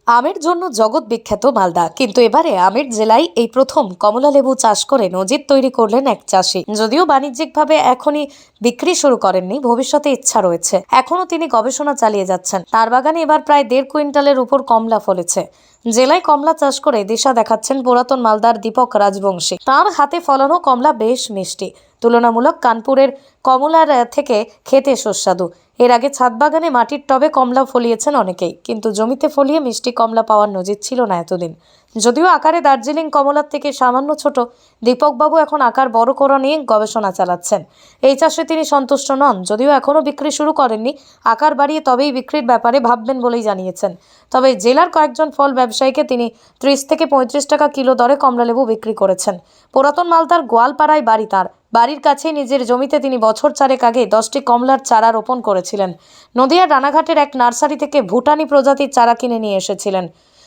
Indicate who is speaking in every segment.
Speaker 1: আমের জন্য জগৎ বিখ্যাত মালদা, কিন্তু এবারে আমের জেলায় এই প্রথম কমলা লেবু চাষ করে নজির তৈরি করলেন এক চাষি। যদিও বাণিজ্যিকভাবে এখনই বিক্রি শুরু করেননি, ভবিষ্যতে ইচ্ছা রয়েছে। এখনো তিনি গবেষণা চালিয়ে যাচ্ছেন। তার বাগানে এবার প্রায় 1.5 কুইন্টালের উপর কমলা ফলেছে। জেলায় কমলা চাষ করে দিশা দেখাচ্ছেন পুরাতন মালদার দীপক রাজবংশী। তার হাতে ফলানো কমলা বেশ মিষ্টি, তুলনামূলক কানপুরের কমলার থেকে খেতে সুস্বাদু। এর আগে ছাদ বাগানে মাটির টবে কমলা ফলিয়েছেন অনেকেই, কিন্তু জমিতে ফলিয়ে মিষ্টি কমলা পাওয়ার নজির ছিল না এতদিন। যদিও আকারে দার্জিলিং কমলার থেকে সামান্য ছোট, দীপকবাবু এখন আকার বড় করা নিয়ে গবেষণা চালাচ্ছেন। এই চাষে তিনি সন্তুষ্ট নন। যদিও এখনও বিক্রি শুরু করেননি, আকার বাড়িয়ে তবেই বিক্রির ব্যাপারে ভাববেন বলেই জানিয়েছেন। তবে জেলার কয়েকজন ফল ব্যবসায়ীকে তিনি 30 থেকে 35 টাকা কিলো দরে কমলালেবু বিক্রি করেছেন। পুরাতন মালদার গোয়ালপাড়ায় বাড়ি তার। বাড়ির কাছেই নিজের জমিতে তিনি বছর 4 আগে 10টি কমলার চারা রোপণ করেছিলেন। নদিয়ার রানাঘাটের এক নার্সারি থেকে ভুটানি প্রজাতির চারা কিনে নিয়ে এসেছিলেন।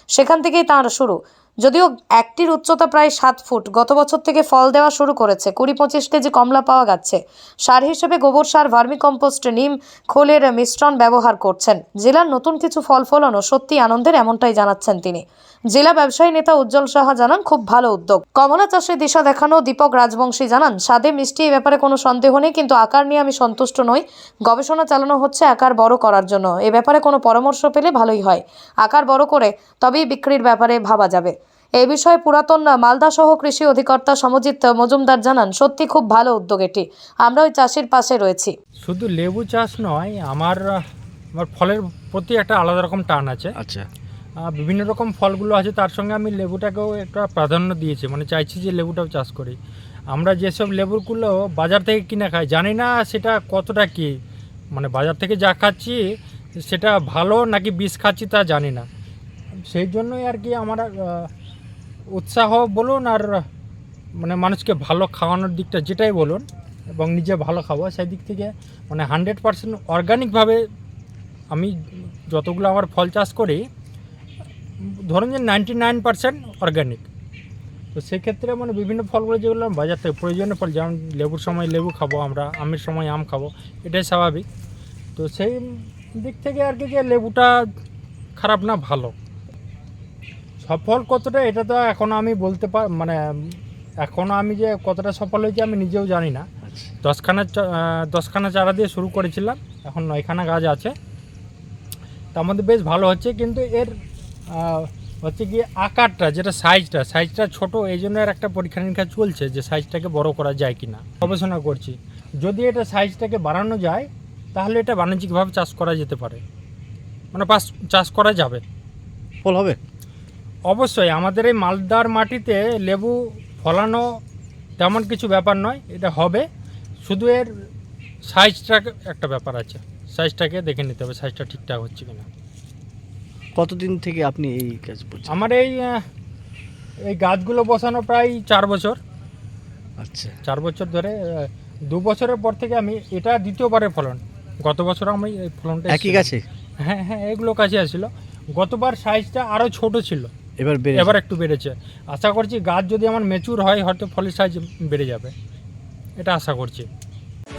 Speaker 1: সেখান থেকেই তাঁর শুরু। যদিও একটির উচ্চতা প্রায় 7 ফুট, গত বছর থেকে ফল দেওয়া শুরু করেছে। 20-25 কেজি কমলা পাওয়া যাচ্ছে। সার হিসেবে গোবর সার, ভার্মিকম্পোস্ট, নিম খোলের মিশ্রণ ব্যবহার করছেন। জেলার নতুন কিছু ফল ফলানো সত্যি আনন্দের, এমনটাই জানাচ্ছেন তিনি। জেলা ব্যবসায়ী নেতা উজ্জ্বল সাহা জানান, খুব ভালো উদ্যোগ। কমলা চাষে দিশা দেখানো দীপক রাজবংশী জানান, স্বাদে মিষ্টি, এ ব্যাপারে কোনো সন্দেহ নেই, কিন্তু আকার নিয়ে আমি সন্তুষ্ট নই। গবেষণা চালানো হচ্ছে আকার বড় করার জন্য। এ ব্যাপারে কোনো পরামর্শ পেলে ভালোই হয়। আকার বড় করে তবেই বিক্রির ব্যাপারে ভাবা যাবে। এই বিষয়ে পুরাতন মালদা সহ কৃষি অধিকর্তা সমজিৎ মজুমদার জানান, সত্যি খুব ভালো উদ্যোগ এটি। আমরা ওই চাষির পাশে রয়েছি।
Speaker 2: শুধু লেবু চাষ নয়, আমার ফলের প্রতি একটা আলাদা রকম টান আছে।
Speaker 3: আচ্ছা,
Speaker 2: বিভিন্ন রকম ফলগুলো আছে, তার সঙ্গে আমি লেবুটাকেও একটা প্রাধান্য দিয়েছি, মানে চাইছি যে লেবুটাও চাষ করি। আমরা যেসব লেবুগুলো বাজার থেকে কিনে খাই, জানি না সেটা কতটা কি, মানে বাজার থেকে যা খাচ্ছি সেটা ভালো নাকি বিষ খাচ্ছি তা জানি না। সেই জন্যই আর কি আমার উৎসাহ বলুন, আর মানে মানুষকে ভালো খাওয়ানোর দিকটা যেটাই বলুন, এবং নিজে ভালো খাবো সেই দিক থেকে মানে 100% অর্গানিকভাবে আমি যতগুলো আমার ফল চাষ করি, ধরুন যে 99% অর্গানিক। তো সেক্ষেত্রে মানে বিভিন্ন ফলগুলো যেগুলো বাজার থেকে প্রয়োজনীয় ফল, যেমন লেবুর সময় লেবু খাবো আমরা, আমের সময় আম খাবো, এটাই স্বাভাবিক। তো সেই দিক থেকে আর কি, যে লেবুটা খারাপ না ভালো। সফল কতটা এটা তো এখনও আমি বলতে মানে এখনও আমি যে কতটা সফল হয়েছি আমি নিজেও জানি না। 10খানা চারা দিয়ে শুরু করেছিলাম, এখন 9খানা গাছ আছে। তার মধ্যে বেশ ভালো হচ্ছে, কিন্তু এর হচ্ছে কি আকারটা, যেটা সাইজটা ছোট, এই জন্য এর একটা পরীক্ষা নিরীক্ষা চলছে যে সাইজটাকে বড় করা যায় কি না। গবেষণা করছি, যদি এটা সাইজটাকে বাড়ানো যায় তাহলে এটা বাণিজ্যিকভাবে চাষ করা যেতে পারে, মানে চাষ করা যাবে।
Speaker 3: ফল হবে
Speaker 2: অবশ্যই। আমাদের এই মালদার মাটিতে লেবু ফলানো তেমন কিছু ব্যাপার নয়, এটা হবে। শুধু এর সাইজটা একটা ব্যাপার আছে, সাইজটাকে দেখে নিতে হবে, সাইজটা ঠিকঠাক হচ্ছে কিনা।
Speaker 3: কতদিন থেকে আপনি এই কাজ করছেন?
Speaker 2: আমার এই গাছগুলো বসানো প্রায় 4 বছর।
Speaker 3: আচ্ছা,
Speaker 2: 4 বছর ধরে। 2 বছরের পর থেকে আমি, এটা দ্বিতীয়বারের ফলন। গত বছর আমি এই ফলনটা
Speaker 3: একই গাছে?
Speaker 2: হ্যাঁ, এগুলো কাছে আসছিল। গতবার সাইজটা আরও ছোট ছিল, এবার একটু বেড়েছে। আশা করছি গাছ যদি আমার ম্যাচুর হয়, হয়তো ফলের সাইজ বেড়ে যাবে, এটা আশা করছি।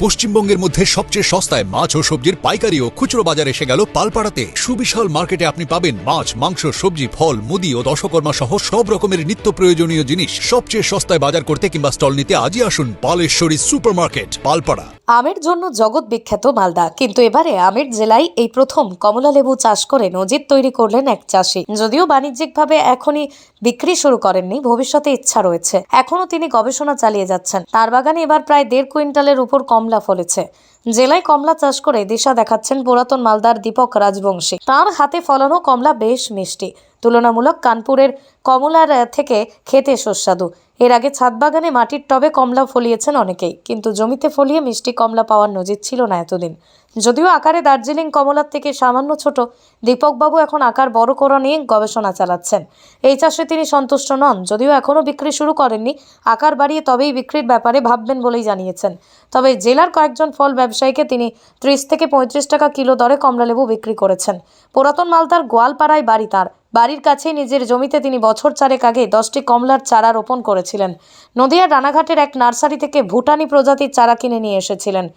Speaker 4: পশ্চিমবঙ্গের মধ্যে সবচেয়ে সস্তায় মাছ ও সবজির পাইকারি ও খুচরো বাজার এসে গেল পালপাড়াতে। সুবিশাল মার্কেটে আপনি পাবেন মাছ, মাংস, সবজি, ফল, মুদি ও দশকর্মা সহ সব রকমের নিত্য প্রয়োজনীয় জিনিস সবচেয়ে সস্তায় বাজার করতে কিংবা স্টল নিতে আজই আসুন পালেশ্বরী সুপার মার্কেট, পালপাড়া।
Speaker 1: আমের জন্য জগৎ বিখ্যাত মালদা, কিন্তু এবারে আমের জেলায় এই প্রথম কমলা লেবু চাষ করে নজির তৈরি করলেন এক চাষি। যদিও বাণিজ্যিকভাবে এখনই বিক্রি শুরু করেননি, ভবিষ্যতে ইচ্ছা রয়েছে। এখনো তিনি গবেষণা চালিয়ে যাচ্ছেন। তার বাগানে এবার প্রায় 1.5 কুইন্টালের উপর কমলা ফলেছে। জেলায় কমলা চাষ করে দিশা দেখাচ্ছেন পুরাতন মালদার দীপক রাজবংশী। তার হাতে ফলানো কমলা বেশ মিষ্টি, তুলনামূলক কানপুরের কমলার থেকে খেতে সুস্বাদু। এর আগে ছাদ বাগানে মাটির টবে কমলা ফলিয়েছেন অনেকেই, কিন্তু জমিতে ফলিয়ে মিষ্টি কমলা পাওয়ার নজির ছিল না এতদিন। যদিও আকারে দার্জিলিং কমলার থেকে সামান্য ছোট, দীপকবাবু এখন আকার বড় করা নিয়ে গবেষণা চালাচ্ছেন। এই চাষে তিনি সন্তুষ্ট নন। যদিও এখনও বিক্রি শুরু করেননি, আকার বাড়িয়ে তবেই বিক্রির ব্যাপারে ভাববেন বলেই জানিয়েছেন। তবে জেলার কয়েকজন ফল ব্যবসায়ীকে তিনি 30 থেকে 35 টাকা কিলো দরে কমলালেবু বিক্রি করেছেন। পুরাতন মালদার গোয়ালপাড়ায় বাড়ি তার। বাড়ির কাছেই নিজের জমিতে তিনি বছর 4 আগে 10টি কমলার চারা রোপণ করেছিলেন। নদিয়ার রানাঘাটের এক নার্সারি থেকে ভুটানি প্রজাতির চারা কিনে নিয়ে এসেছিলেন।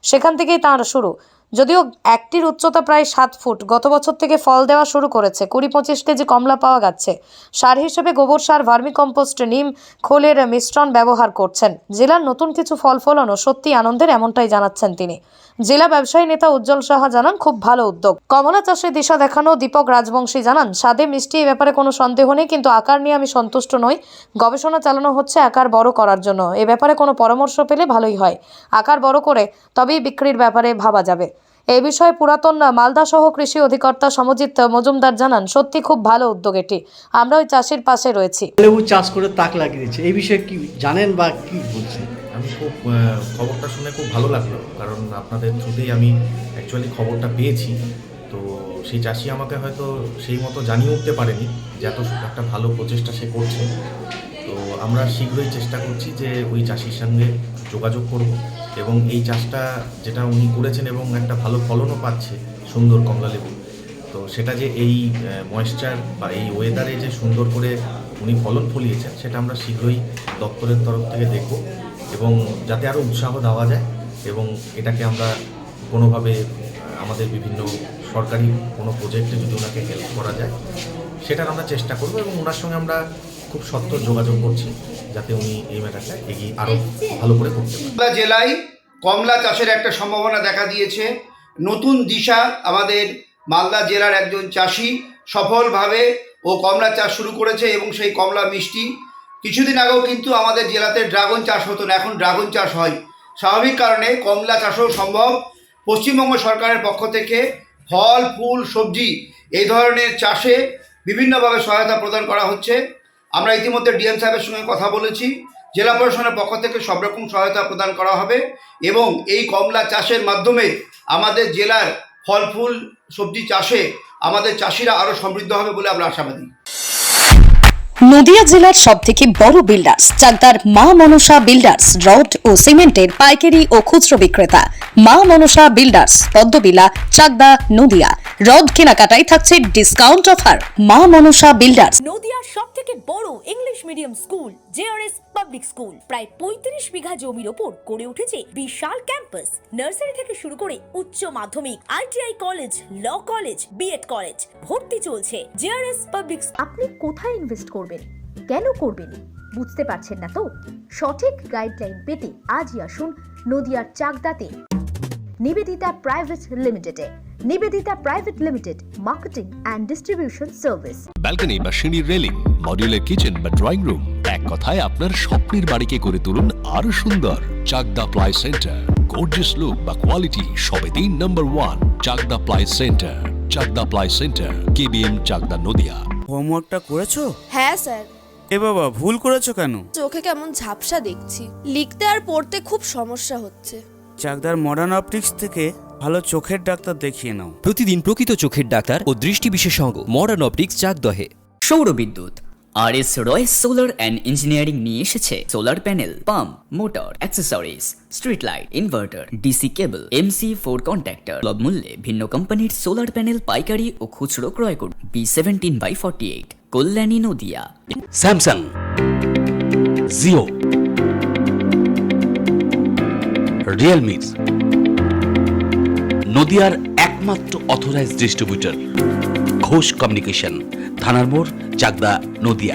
Speaker 1: সেখান থেকেই তাঁর শুরু। যদিও একটির উচ্চতা প্রায় 7 ফুট। গত বছর থেকে ফল দেওয়া শুরু করেছে। 20-25 কেজি কমলা পাওয়া যাচ্ছে। সার হিসেবে গোবর সার, ভার্মিকম্পোস্ট, নিম খোলের মিশ্রণ ব্যবহার করছেন। জেলার নতুন কিছু ফল ফলানো সত্যি আনন্দের, এমনটাই জানাচ্ছেন তিনি। জেলা ব্যবসায়ী নেতা উজ্জ্বল সাহা জানান, খুব ভালো উদ্যোগ। কমলা চাষে দিশা দেখানো দীপক রাজবংশী জানান, স্বাদে মিষ্টি, এ ব্যাপারে কোনো সন্দেহ নেই, কিন্তু আকার নিয়ে আমি সন্তুষ্ট নই। গবেষণা চালানো হচ্ছে আকার বড় করার জন্য। এ ব্যাপারে কোনো পরামর্শ পেলে ভালোই হয়। আকার বড় করে তবেই বিক্রির ব্যাপারে ভাবা যাবে। এই বিষয়ে পুরাতন মালদা সহ কৃষি অধিকর্তা সমজিৎ মজুমদার জানান, সত্যি খুব ভালো উদ্যোগ এটি। আমরা ওই চাষির পাশে রয়েছি।
Speaker 3: লেবু চাষ করে তাক লাগিয়ে দিচ্ছে, এই বিষয়ে কি জানেন বা কি বলছেন?
Speaker 5: আমি খুব খবরটা শুনে খুব ভালো লাগলো, কারণ আপনাদের থ্রুতেই আমি অ্যাকচুয়ালি খবরটা পেয়েছি। তো সেই চাষি আমাকে হয়তো সেই মতো জানিয়ে উঠতে পারেনি যে এত একটা ভালো প্রচেষ্টা সে করছে। তো আমরা শীঘ্রই চেষ্টা করছি যে ওই চাষির সঙ্গে যোগাযোগ করব এবং এই চাষটা যেটা উনি করেছেন এবং একটা ভালো ফলনও পাচ্ছে সুন্দর কমলালেবু, তো সেটা যে এই ময়েশ্চার বা এই ওয়েদারে যে সুন্দর করে উনি ফলন ফলিয়েছেন সেটা আমরা শীঘ্রই দপ্তরের তরফ থেকে দেখব এবং যাতে আরও উৎসাহ দেওয়া যায় এবং এটাকে আমরা কোনোভাবে আমাদের বিভিন্ন সরকারি কোনো প্রজেক্টে যদি ওনাকে হেল্প করা যায় সেটার আমরা চেষ্টা করব এবং ওনার সঙ্গে আমরা খুব সত্বর যোগাযোগ করছি যাতে উনি এই ম্যাটারটা এগিয়ে আরও ভালো করে করতে পারেন।
Speaker 6: মালদা জেলায় কমলা চাষের একটা সম্ভাবনা দেখা দিয়েছে। নতুন দিশা আমাদের মালদা জেলার একজন চাষি সফলভাবে ও কমলা চাষ শুরু করেছে এবং সেই কমলা মিষ্টি। কিছুদিন আগেও কিন্তু আমাদের জেলাতে ড্রাগন চাষ হতো না, এখন ড্রাগন চাষ হয়। স্বাভাবিক কারণে কমলা চাষও সম্ভব। পশ্চিমবঙ্গ সরকারের পক্ষ থেকে ফল, ফুল, সবজি এই ধরনের চাষে বিভিন্নভাবে সহায়তা প্রদান করা হচ্ছে। আমরা ইতিমধ্যে ডিএম সাহেবের সঙ্গে কথা বলেছি। জেলা প্রশাসনের পক্ষ থেকে সব রকম সহায়তা প্রদান করা হবে এবং এই কমলা চাষের মাধ্যমে আমাদের জেলার ফল, ফুল, সবজি চাষে আমাদের চাষিরা আরও সমৃদ্ধ হবে বলে আমরা আশাবাদী।
Speaker 7: নদিয়া জেলার সবথেকে বড় বিল্ডার্স চাকদার মা মনসা বিল্ডার্স, রড ও সিমেন্টের পাইকারি ও খুচরো বিক্রেতা। মা মনসা বিল্ডার্স, পদ্মবিলা, চাকদা, নদিয়া। রড কেনাকাটায় থাকছে ডিসকাউন্ট অফার। মা মনসা বিল্ডার্স।
Speaker 8: নদিয়ার সবথেকে বড় English medium school JRS public school, প্রায় 35 বিঘা জমির ওপর গড়ে উঠেছে বিশাল ক্যাম্পাস। নার্সারি থেকে শুরু করে উচ্চ মাধ্যমিক, ITI college, law college, B Ed college, ভর্তি চলছে। JRS public.
Speaker 9: আপনি কোথায় ইনভেস্ট করবেন, কেন করবেন বুঝতে পারছেন না তো? সঠিক গাইডলাইন পেতে আজই আসুন নদিয়ার চাকদাতে নিবেদিতা প্রাইভেট লিমিটেডে। Nivedita private limited, marketing and distribution service.
Speaker 10: Balcony বা সিঁড়ির রেলিং, মডিউলার কিচেন বা ড্রয়িং রুম, এক কথায় আপনার স্বপ্নের বাড়িকে করে তুলুন আরো সুন্দর। Chakdah ply centre, gorgeous look বা কোয়ালিটি সবেতেই number 1। Chakdah ply centre, Chakdah ply centre, KBM, Chakdah, Nadia.
Speaker 11: হোমওয়ার্কটা করেছো?
Speaker 12: হ্যাঁ স্যার।
Speaker 11: এ বাবা, ভুল করেছো কেন?
Speaker 12: চোখে কেমন ঝাপসা দেখছি, লিখতে আর পড়তে খুব সমস্যা হচ্ছে।
Speaker 11: চাকদার মডার্ন অপটিক্স থেকে ভালো চোখের ডাক্তার দেখিয়ে নাও।
Speaker 13: প্রতিদিন প্রকৃত চোখের ডাক্তার ও দৃষ্টি বিশেষজ্ঞ মডার্ন অপটিক্স, চাকদহে।
Speaker 14: সৌর বিদ্যুৎ RS Royce solar and engineering নিয়ে এসেছে solar panel, pump, motor, accessories, street light, inverter, DC কেবল, MC4 কন্ট্যাক্টর। সুলভ মূল্যে ভিন্ন কোম্পানির সোলার প্যানেল পাইকারি ও খুচরো ক্রয় করুন। B17/48, Kalyani, Nadia.
Speaker 10: Samsung, Jio, Realme, নদিয়ার একমাত্র অথরাইজড ডিস্ট্রিবিউটর ঘোষ কমিউনিকেশন, থানার মোড়, চাকদা, নদিয়া।